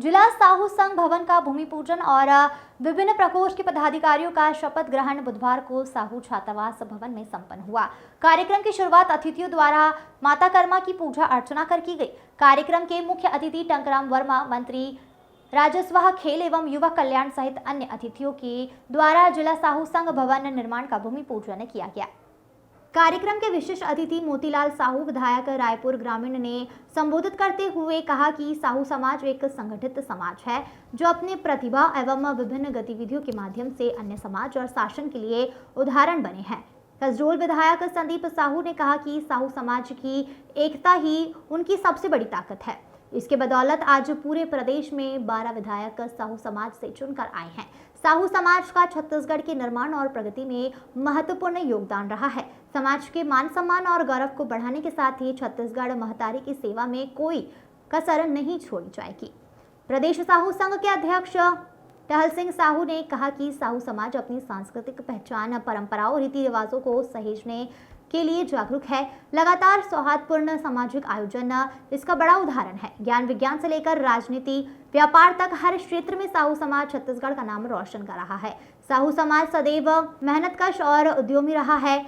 जिला साहू संघ भवन का भूमि पूजन और विभिन्न प्रकोष्ठ के पदाधिकारियों का शपथ ग्रहण बुधवार को साहू छात्रावास भवन में संपन्न हुआ। कार्यक्रम की शुरुआत अतिथियों द्वारा माता कर्मा की पूजा अर्चना कर की गई। कार्यक्रम के मुख्य अतिथि टंकराम वर्मा, मंत्री राजस्व, खेल एवं युवा कल्याण सहित अन्य अतिथियों के द्वारा जिला साहू संघ भवन निर्माण का भूमि पूजन किया गया। कार्यक्रम के विशिष्ट अतिथि मोतीलाल साहू, विधायक रायपुर ग्रामीण, ने संबोधित करते हुए कहा कि साहू समाज एक संगठित समाज है जो अपनी प्रतिभा एवं विभिन्न गतिविधियों के माध्यम से अन्य समाज और शासन के लिए उदाहरण बने हैं। कसडोल विधायक संदीप साहू ने कहा कि साहू समाज की एकता ही उनकी सबसे बड़ी ताकत है। इसके बदौलत आज पूरे प्रदेश में 12 विधायक साहू समाज से चुनकर आए हैं। साहू समाज का छत्तीसगढ़ के निर्माण और प्रगति में महत्वपूर्ण योगदान रहा है। समाज के मान सम्मान और गौरव को बढ़ाने के साथ ही छत्तीसगढ़ महतारी की सेवा में कोई कसर नहीं छोड़ी जाएगी। प्रदेश साहू संघ के अध्यक्ष टहल सिंह साहू ने कहा कि साहू समाज अपनी सांस्कृतिक पहचान, परंपराओं और रीति रिवाजों को सहेजने के लिए जागरूक है। लगातार सौहार्दपूर्ण सामाजिक आयोजन इसका बड़ा उदाहरण है। ज्ञान विज्ञान से लेकर राजनीति, व्यापार तक हर क्षेत्र में साहू समाज छत्तीसगढ़ का नाम रोशन कर रहा है। साहू समाज सदैव मेहनतकश और उद्यमी रहा है।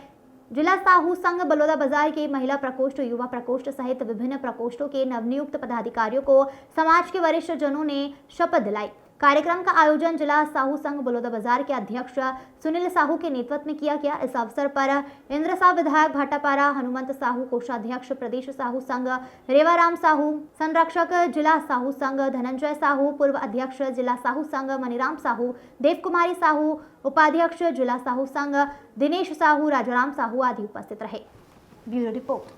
जिला साहू संघ बलौदाबाजार के महिला प्रकोष्ठ, युवा प्रकोष्ठ सहित विभिन्न प्रकोष्ठों के नवनियुक्त पदाधिकारियों को समाज के वरिष्ठ जनों ने शपथ दिलाई। कार्यक्रम का आयोजन जिला साहू संघ बलौदाबाजार के अध्यक्ष सुनील साहू के नेतृत्व में किया गया। इस अवसर पर इंद्र साहू विधायक भाटापारा, हनुमंत साहू कोषाध्यक्ष प्रदेश साहू संघ, रेवाराम साहू संरक्षक जिला साहू संघ, धनंजय साहू पूर्व अध्यक्ष जिला साहू संघ, मनीराम साहू, देव कुमारी साहू उपाध्यक्ष जिला साहू संघ, दिनेश साहू, राजाराम साहू आदि उपस्थित रहे। Bureau report.